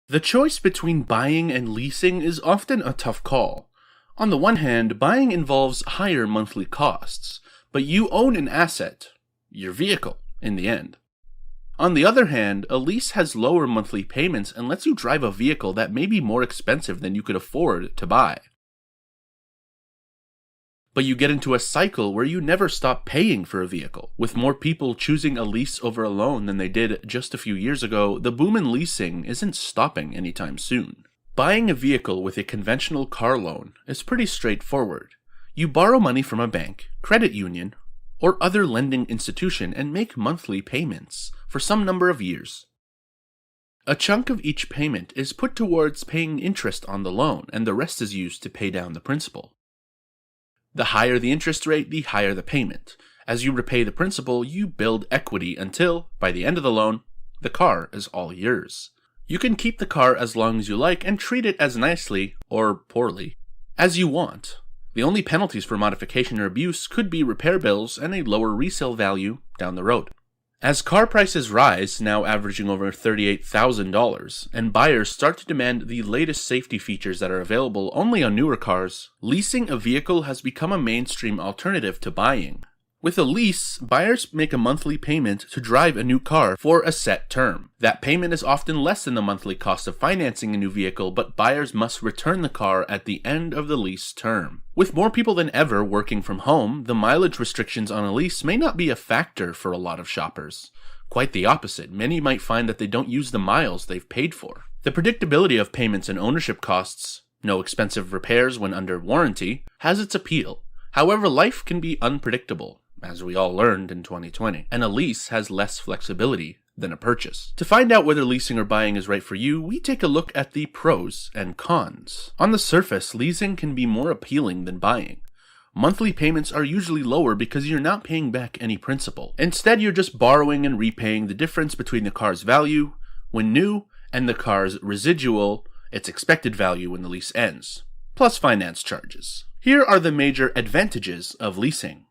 The choice between buying and leasing is often a tough call. On the one hand, buying involves higher monthly costs, but you own an asset, your vehicle, in the end. On the other hand, a lease has lower monthly payments and lets you drive a vehicle that may be more expensive than you could afford to buy. But you get into a cycle where you never stop paying for a vehicle. With more people choosing a lease over a loan than they did just a few years ago, the boom in leasing isn't stopping anytime soon. Buying a vehicle with a conventional car loan is pretty straightforward. You borrow money from a bank, credit union, or other lending institution and make monthly payments for some number of years. A chunk of each payment is put towards paying interest on the loan, and the rest is used to pay down the principal. The higher the interest rate, the higher the payment. As you repay the principal, you build equity until, by the end of the loan, the car is all yours. You can keep the car as long as you like and treat it as nicely, or poorly, as you want. The only penalties for modification or abuse could be repair bills and a lower resale value down the road. As car prices rise, now averaging over $38,000, and buyers start to demand the latest safety features that are available only on newer cars, leasing a vehicle has become a mainstream alternative to buying. With a lease, buyers make a monthly payment to drive a new car for a set term. That payment is often less than the monthly cost of financing a new vehicle, but buyers must return the car at the end of the lease term. With more people than ever working from home, the mileage restrictions on a lease may not be a factor for a lot of shoppers. Quite the opposite. Many might find that they don't use the miles they've paid for. The predictability of payments and ownership costs, no expensive repairs when under warranty, has its appeal. However, life can be unpredictable, as we all learned in 2020, and a lease has less flexibility than a purchase. To find out whether leasing or buying is right for you, we take a look at the pros and cons. On the surface, leasing can be more appealing than buying. Monthly payments are usually lower because you're not paying back any principal. Instead, you're just borrowing and repaying the difference between the car's value when new and the car's residual, its expected value when the lease ends, plus finance charges. Here are the major advantages of leasing.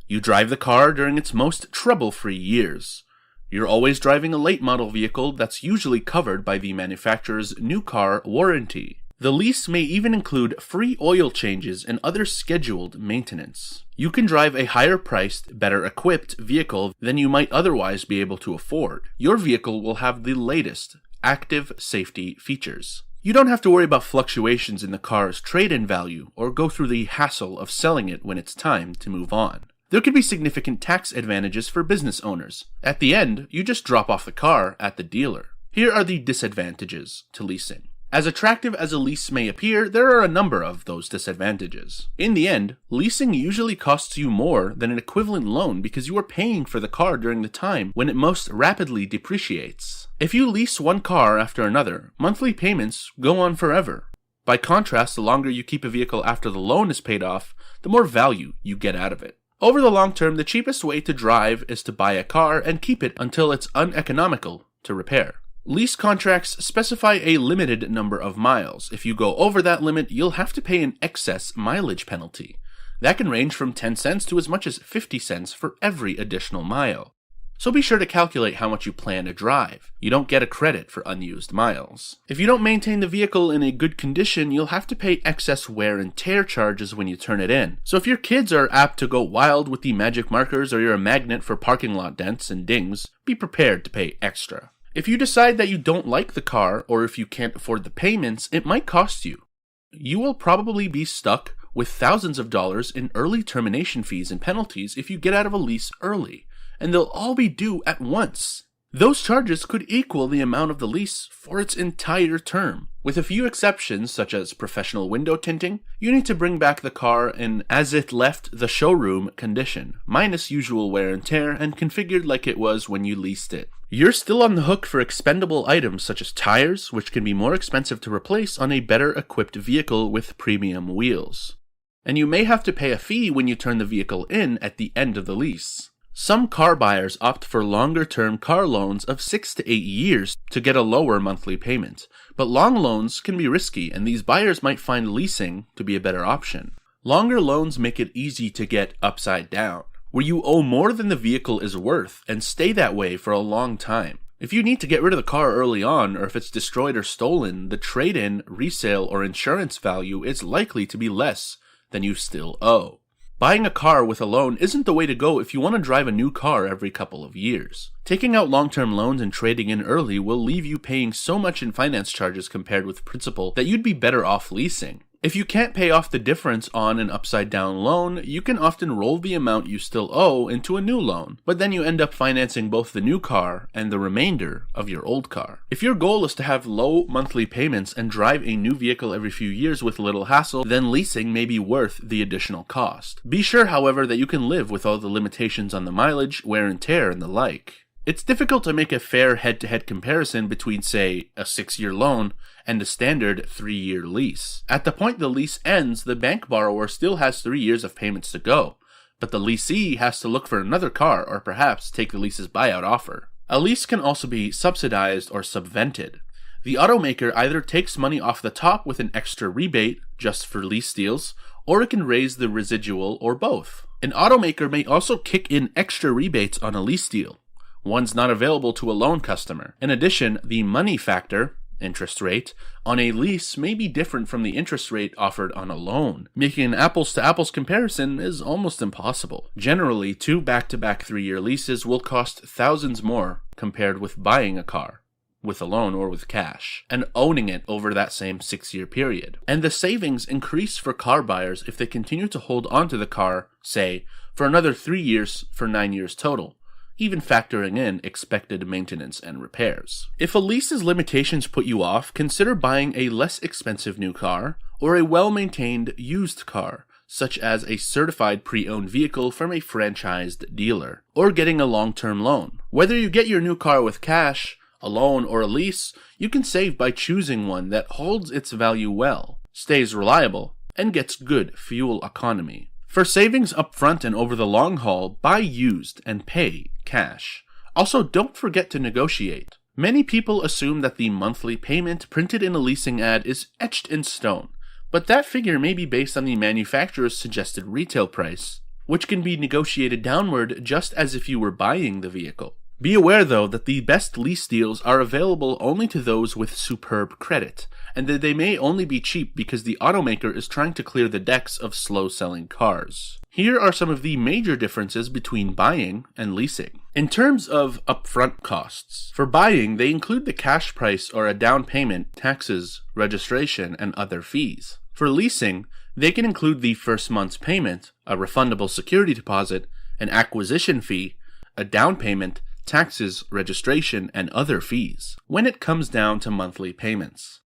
You drive the car during its most trouble-free years. You're always driving a late model vehicle that's usually covered by the manufacturer's new car warranty. The lease may even include free oil changes and other scheduled maintenance. You can drive a higher-priced, better-equipped vehicle than you might otherwise be able to afford. Your vehicle will have the latest active safety features. You don't have to worry about fluctuations in the car's trade-in value or go through the hassle of selling it when it's time to move on. There could be significant tax advantages for business owners. At the end, you just drop off the car at the dealer. Here are the disadvantages to leasing. As attractive as a lease may appear, there are a number of those disadvantages. In the end, leasing usually costs you more than an equivalent loan because you are paying for the car during the time when it most rapidly depreciates. If you lease one car after another, monthly payments go on forever. By contrast, the longer you keep a vehicle after the loan is paid off, the more value you get out of it. Over the long term, the cheapest way to drive is to buy a car and keep it until it's uneconomical to repair. Lease contracts specify a limited number of miles. If you go over that limit, you'll have to pay an excess mileage penalty. That can range from 10 cents to as much as 50 cents for every additional mile. So be sure to calculate how much you plan to drive. You don't get a credit for unused miles. If you don't maintain the vehicle in a good condition, you'll have to pay excess wear and tear charges when you turn it in. So if your kids are apt to go wild with the magic markers or you're a magnet for parking lot dents and dings, be prepared to pay extra. If you decide that you don't like the car or if you can't afford the payments, it might cost you. You will probably be stuck with thousands of dollars in early termination fees and penalties if you get out of a lease early, and they'll all be due at once. Those charges could equal the amount of the lease for its entire term. With a few exceptions, such as professional window tinting, you need to bring back the car in as it left the showroom condition, minus usual wear and tear, and configured like it was when you leased it. You're still on the hook for expendable items such as tires, which can be more expensive to replace on a better equipped vehicle with premium wheels. And you may have to pay a fee when you turn the vehicle in at the end of the lease. Some car buyers opt for longer-term car loans of 6 to 8 years to get a lower monthly payment, but long loans can be risky and these buyers might find leasing to be a better option. Longer loans make it easy to get upside down, where you owe more than the vehicle is worth and stay that way for a long time. If you need to get rid of the car early on, or if it's destroyed or stolen, the trade-in, resale, or insurance value is likely to be less than you still owe. Buying a car with a loan isn't the way to go if you want to drive a new car every couple of years. Taking out long-term loans and trading in early will leave you paying so much in finance charges compared with principal that you'd be better off leasing. If you can't pay off the difference on an upside-down loan, you can often roll the amount you still owe into a new loan, but then you end up financing both the new car and the remainder of your old car. If your goal is to have low monthly payments and drive a new vehicle every few years with little hassle, then leasing may be worth the additional cost. Be sure, however, that you can live with all the limitations on the mileage, wear and tear, and the like. It's difficult to make a fair head-to-head comparison between, say, a 6-year loan and a standard 3-year lease. At the point the lease ends, the bank borrower still has 3 years of payments to go, but the leasee has to look for another car or perhaps take the lease's buyout offer. A lease can also be subsidized or subvented. The automaker either takes money off the top with an extra rebate, just for lease deals, or it can raise the residual or both. An automaker may also kick in extra rebates on a lease deal. One's not available to a loan customer. In addition, the money factor, interest rate, on a lease may be different from the interest rate offered on a loan. Making an apples-to-apples comparison is almost impossible. Generally, 2 back-to-back 3-year leases will cost thousands more compared with buying a car, with a loan or with cash, and owning it over that same 6-year period. And the savings increase for car buyers if they continue to hold onto the car, say, for another 3 years for 9 years total, even factoring in expected maintenance and repairs. If a lease's limitations put you off, consider buying a less expensive new car or a well-maintained used car, such as a certified pre-owned vehicle from a franchised dealer, or getting a long-term loan. Whether you get your new car with cash, a loan, or a lease, you can save by choosing one that holds its value well, stays reliable, and gets good fuel economy. For savings up front and over the long haul, buy used and pay cash. Also, don't forget to negotiate. Many people assume that the monthly payment printed in a leasing ad is etched in stone, but that figure may be based on the manufacturer's suggested retail price, which can be negotiated downward just as if you were buying the vehicle. Be aware, though, that the best lease deals are available only to those with superb credit, and that they may only be cheap because the automaker is trying to clear the decks of slow-selling cars. Here are some of the major differences between buying and leasing. In terms of upfront costs, for buying, they include the cash price or a down payment, taxes, registration, and other fees. For leasing, they can include the first month's payment, a refundable security deposit, an acquisition fee, a down payment, taxes, registration, and other fees. When it comes down to monthly payments.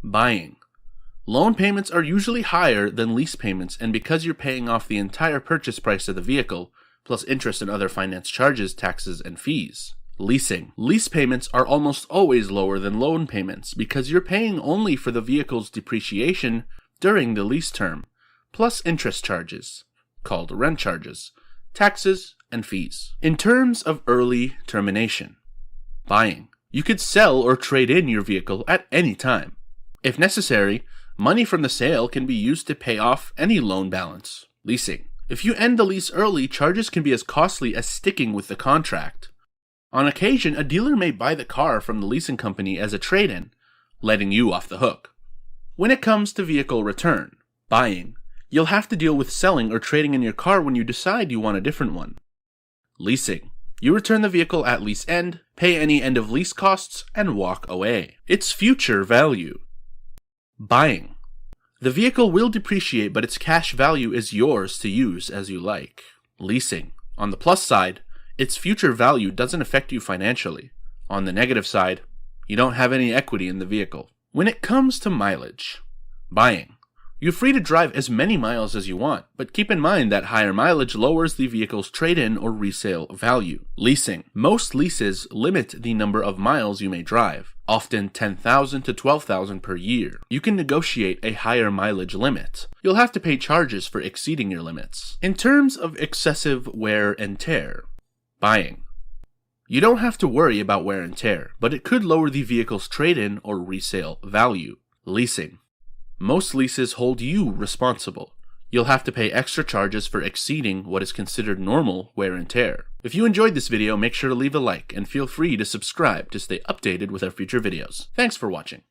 Buying. Loan payments are usually higher than lease payments, and because you're paying off the entire purchase price of the vehicle, plus interest and other finance charges, taxes, and fees. Leasing. Lease payments are almost always lower than loan payments because you're paying only for the vehicle's depreciation during the lease term, plus interest charges, called rent charges, taxes, and fees. In terms of early termination. Buying. You could sell or trade in your vehicle at any time. If necessary, money from the sale can be used to pay off any loan balance. Leasing. If you end the lease early, charges can be as costly as sticking with the contract. On occasion, a dealer may buy the car from the leasing company as a trade-in, letting you off the hook. When it comes to vehicle return. Buying. You'll have to deal with selling or trading in your car when you decide you want a different one. Leasing. You return the vehicle at lease end, pay any end of lease costs, and walk away. Its future value. Buying. The vehicle will depreciate, but its cash value is yours to use as you like. Leasing. On the plus side, its future value doesn't affect you financially. On the negative side, you don't have any equity in the vehicle. When it comes to mileage. Buying. You're free to drive as many miles as you want, but keep in mind that higher mileage lowers the vehicle's trade-in or resale value. Leasing. Most leases limit the number of miles you may drive, often 10,000 to 12,000 per year. You can negotiate a higher mileage limit. You'll have to pay charges for exceeding your limits. In terms of excessive wear and tear. Buying. You don't have to worry about wear and tear, but it could lower the vehicle's trade-in or resale value. Leasing. Most leases hold you responsible. you'll have to pay extra charges for exceeding what is considered normal wear and tear. If you enjoyed this video, make sure to leave a like and feel free to subscribe to stay updated with our future videos. Thanks for watching.